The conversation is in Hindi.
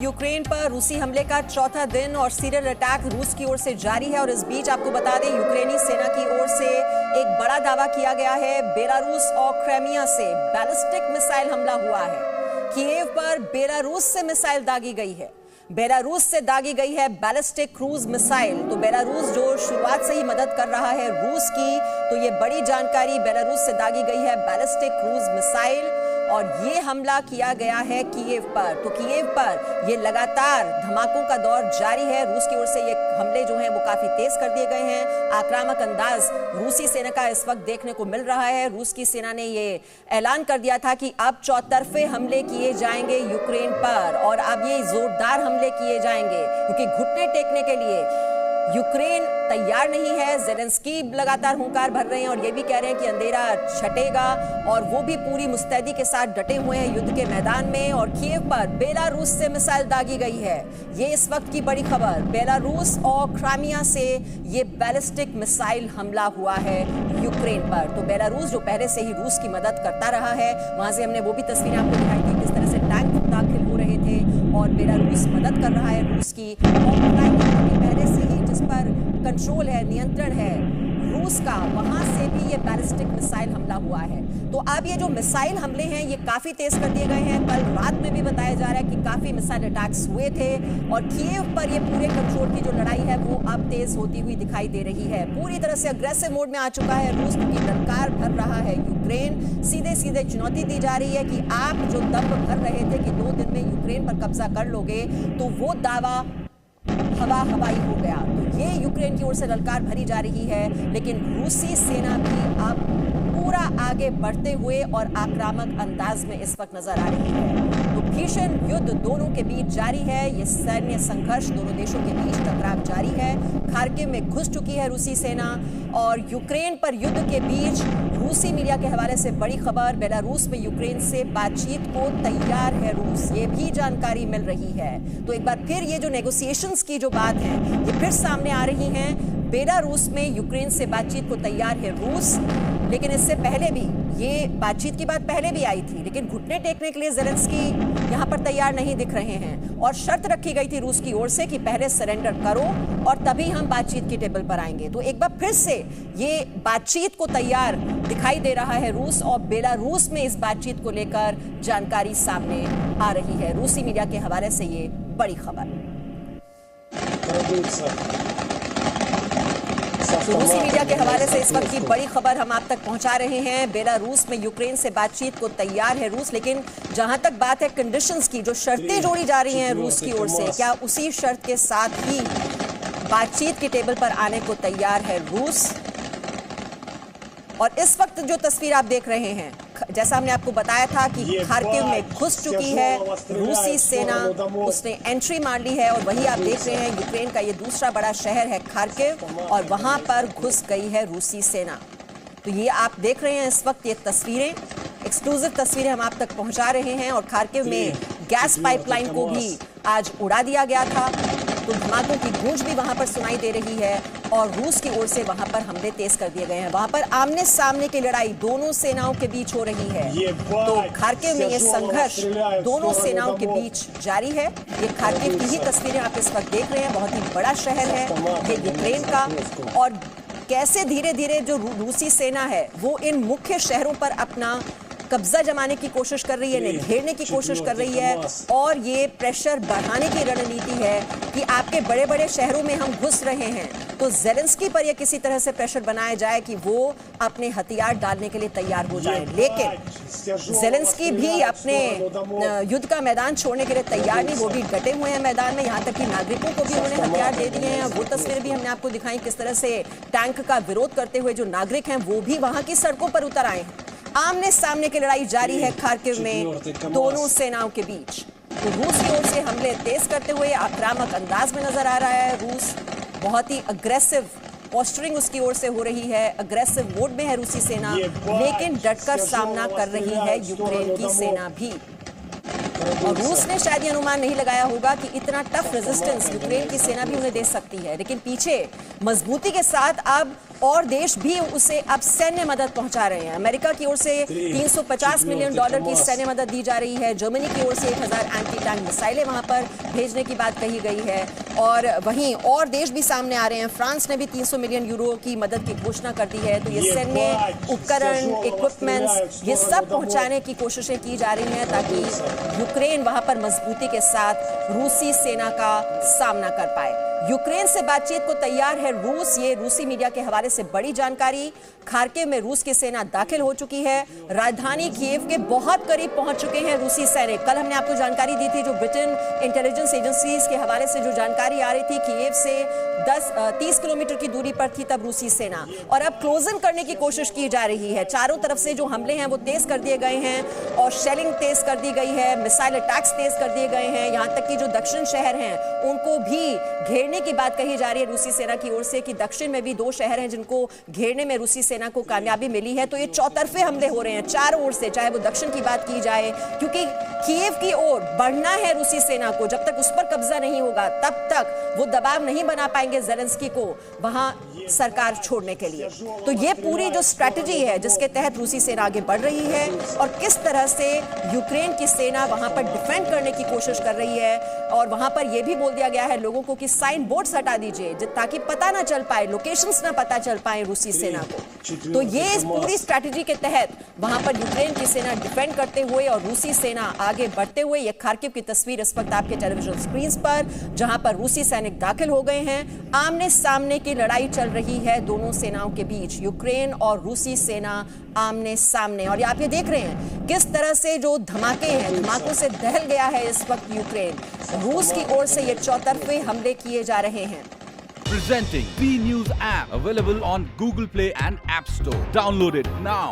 यूक्रेन पर रूसी हमले का चौथा दिन और सीरियल अटैक रूस की ओर से जारी है। और इस बीच आपको बता दें, यूक्रेनी सेना की ओर से एक बड़ा दावा किया गया है। बेलारूस और क्रेमिया से बैलिस्टिक मिसाइल हमला हुआ है। कीव पर बेलारूस से मिसाइल दागी गई है। बेलारूस से दागी गई है बैलिस्टिक क्रूज मिसाइल। तो बेलारूस जो शुरुआत से ही मदद कर रहा है रूस की, तो ये बड़ी जानकारी, बेलारूस से दागी गई है बैलिस्टिक क्रूज मिसाइल और ये हमला किया गया है कीव पर। तो कीव पर ये लगातार धमाकों का दौर जारी है। रूस की ओर से ये हमले जो हैं वो काफी तेज कर दिए गए हैं। आक्रामक अंदाज रूसी सेना का इस वक्त देखने को मिल रहा है। रूस की सेना ने ये ऐलान कर दिया था कि अब चौतरफे हमले किए जाएंगे यूक्रेन पर और अब ये जोरदार हमले किए जाएंगे, क्योंकि घुटने टेकने के लिए यूक्रेन तैयार नहीं है। ज़ेलेंस्की लगातार हुंकार भर रहे हैं और ये भी कह रहे हैं कि अंधेरा छटेगा और वो भी पूरी मुस्तैदी के साथ डटे हुए हैं युद्ध के मैदान में। और कीव पर बेलारूस से मिसाइल दागी गई है, ये इस वक्त की बड़ी खबर। बेलारूस और क्राइमिया से ये बैलिस्टिक मिसाइल हमला हुआ है यूक्रेन पर। तो बेलारूस जो पहले से ही रूस की मदद करता रहा है, वहां से हमने वो भी तस्वीरें आपको दिखाई थी किस तरह से टैंक दाखिल हो रहे थे और बेलारूस मदद कर रहा है रूस की। और क्राइमिया के पहले से ही जिस पर कंट्रोल है, नियंत्रण है रूस का, वहां से भी ये बैलिस्टिक मिसाइल हमला हुआ है। तो अब ये जो मिसाइल हमले हैं ये काफी तेज कर दिए गए हैं। कल रात में भी बताया जा रहा है कि काफी मिसाइल अटैक्स हुए थे और कीव पर ये पूरे कंट्रोल की जो लड़ाई है वो अब तेज होती हुई दिखाई दे रही है। पूरी तरह से अग्रेसिव मोड में आ चुका है रूस, क्योंकि ललकार भर रहा है यूक्रेन। सीधे सीधे चुनौती दी जा रही है कि आप जो दम भर रहे थे कि 2 दिन में यूक्रेन पर कब्जा कर लोगे, तो वो दावा हवाई हो गया। तो ये यूक्रेन की ओर से ललकार भरी जा रही है, लेकिन रूसी सेना भी अब पूरा आगे बढ़ते हुए और आक्रामक अंदाज में इस वक्त नजर आ रही है। तो भीषण युद्ध दोनों के बीच जारी है। ये सैन्य संघर्ष दोनों देशों के बीच टकराव जारी है। खार्किव में घुस चुकी है रूसी सेना और यूक्रेन पर युद्ध के बीच रूसी मीडिया के हवाले से बड़ी खबर, बेलारूस में यूक्रेन से बातचीत को तैयार है रूस, ये भी जानकारी मिल रही है। तो एक बार फिर ये जो नेगोशिएशंस की जो बात है ये फिर सामने आ रही है। बेलारूस में यूक्रेन से बातचीत को तैयार है रूस, लेकिन इससे पहले भी ये बातचीत की बात पहले भी आई थी, लेकिन घुटने टेकने के लिए ज़ेलेंस्की यहाँ पर तैयार नहीं दिख रहे हैं और शर्त रखी गई थी रूस की ओर से कि पहले सरेंडर करो और तभी हम बातचीत की टेबल पर आएंगे। तो एक बार फिर से ये बातचीत को तैयार दिखाई दे रहा है रूस और बेलारूस में इस बातचीत को लेकर जानकारी सामने आ रही है। रूसी मीडिया के हवाले से ये बड़ी खबर। तो रूसी मीडिया के हवाले से इस वक्त की बड़ी खबर हम आप तक पहुंचा रहे हैं। बेलारूस में यूक्रेन से बातचीत को तैयार है रूस, लेकिन जहां तक बात है कंडीशंस की, जो शर्तें जोड़ी जा रही हैं रूस की ओर से, क्या उसी शर्त के साथ ही बातचीत की टेबल पर आने को तैयार है रूस? और इस वक्त जो तस्वीर आप देख रहे हैं, जैसा हमने आपको बताया था कि खार्किव में घुस चुकी है रूसी सेना, उसने एंट्री मार ली है और वही आप देख रहे हैं यूक्रेन का ये दूसरा बड़ा शहर है खार्किव और वहां पर घुस गई है रूसी सेना। तो ये आप देख रहे हैं इस वक्त ये तस्वीरें, एक्सक्लूसिव तस्वीरें हम आप तक पहुंचा रहे हैं। और खार्किव में गैस पाइपलाइन को भी आज उड़ा दिया गया था, तो धमाकों की गूंज भी वहां पर सुनाई दे रही है और रूस की ओर से वहां पर हमले तेज कर दिए गए हैं। वहां पर आमने सामने की लड़ाई दोनों सेनाओं के बीच हो रही है। तो खार्किव में ये संघर्ष दोनों सेनाओं के बीच जारी है। ये खार्किव की ही तस्वीरें आप इस वक्त देख रहे हैं। बहुत ही बड़ा शहर है ये यूक्रेन का और कैसे धीरे धीरे जो रूसी सेना है वो इन मुख्य शहरों पर अपना कब्जा जमाने की कोशिश कर रही है, इन्हें घेरने की कोशिश कर रही है और ये प्रेशर बढ़ाने की रणनीति है कि आपके बड़े बड़े शहरों में हम घुस रहे हैं, तो ज़ेलेंस्की पर यह किसी तरह से प्रेशर बनाया जाए कि वो अपने हथियार डालने के लिए तैयार हो जाए। लेकिन ज़ेलेंस्की भी अपने युद्ध का मैदान छोड़ने के लिए तैयार नहीं, वो भी डटे हुए हैं मैदान में। यहाँ तक कि नागरिकों को भी उन्होंने हथियार दे दिए हैं। वो तस्वीरें भी हमने आपको दिखाई किस तरह से टैंक का विरोध करते हुए जो नागरिक हैं वो भी वहां की सड़कों पर उतर आए हैं। आमने सामने की लड़ाई जारी है खार्किव में दोनों सेनाओं के बीच। तो रूस की ओर से हमले तेज करते हुए आक्रामक अंदाज में नजर आ रहा है रूस। बहुत ही अग्रेसिव पोस्टरिंग उसकी ओर से हो रही है, अग्रेसिव मोड में है रूसी सेना, लेकिन डटकर सामना कर रही है यूक्रेन की सेना भी। और रूस ने शायद ये अनुमान नहीं लगाया होगा कि इतना टफ रेजिस्टेंस यूक्रेन की सेना भी उन्हें दे सकती है, लेकिन पीछे मजबूती के साथ अब और देश भी उसे अब सैन्य मदद पहुंचा रहे हैं। अमेरिका की ओर से $350 मिलियन की सैन्य मदद दी जा रही है। जर्मनी की ओर से 1000 एंटी टैंक मिसाइलें वहां पर भेजने की बात कही गई है और वहीं और देश भी सामने आ रहे हैं। फ्रांस ने भी 300 मिलियन यूरो की मदद की घोषणा कर दी है। तो ये सैन्य उपकरण, इक्विपमेंट्स, ये सब पहुंचाने की कोशिशें की जा रही हैं ताकि यूक्रेन वहां पर मजबूती के साथ रूसी सेना का सामना कर पाए। यूक्रेन से बातचीत को तैयार है रूस। ये रूसी मीडिया के हवाले से बड़ी जानकारी। खार्किव में रूस की सेना दाखिल हो चुकी है। राजधानी कीव के बहुत करीब पहुंच चुके हैं रूसी सैनिक। कल हमने आपको जानकारी दी थी, जो ब्रिटेन इंटेलिजेंस एजेंसीज के हवाले से जो जानकारी आ रही थी, कीव से 30 किलोमीटर की दूरी पर थी तब रूसी सेना, और अब क्लोजन करने की कोशिश की जा रही है। चारों तरफ से जो हमले हैं वो तेज कर दिए गए हैं और शेलिंग तेज कर दी गई है, मिसाइल अटैक्स तेज कर दिए गए हैं। यहाँ तक कि जो दक्षिण शहर हैं उनको भी घेरने की बात कही जा रही है रूसी सेना की ओर से कि दक्षिण में भी 2 शहर हैं जिनको घेरने में रूसी सेना को कामयाबी मिली है। तो ये चौतरफे हमले हो रहे हैं चारों ओर से, चाहे वो दक्षिण की बात की जाए, क्योंकि कीव की ओर बढ़ना है रूसी सेना को। जब तक उस पर कब्जा नहीं होगा तब तक वो दबाव नहीं बना पाएंगे ज़ेलेंस्की को वहां सरकार छोड़ने के लिए। तो ये पूरी जो स्ट्रैटेजी है जिसके तहत रूसी सेना आगे बढ़ रही है और किस तरह से यूक्रेन की सेना वहां पर डिफेंड करने की कोशिश कर रही है। और वहां पर यह भी बोल दिया गया है लोगों को कि साइन बोर्ड्स हटा दीजिए ताकि पता ना चल पाए, लोकेशंस ना पता चल पाए रूसी सेना को। तो ये इस पूरी स्ट्रैटेजी के तहत वहां पर यूक्रेन की सेना डिफेंड करते हुए और रूसी सेना आगे बढ़ते हुए। ये खार्किव की तस्वीर इस वक्त आपके टेलीविजन स्क्रीन पर, जहां पर रूसी सैनिक दाखिल हो गए हैं। आमने सामने की लड़ाई चल रही है दोनों सेनाओं के बीच, यूक्रेन और रूसी सेना आमने सामने। और आप ये देख रहे हैं किस तरह से जो धमाके हैं, धमाकों से दहल गया है इस वक्त यूक्रेन। रूस की ओर से ये चौतरफे हमले किए जा रहे हैं। Presenting B News app, available on Google Play and App Store. Download it now.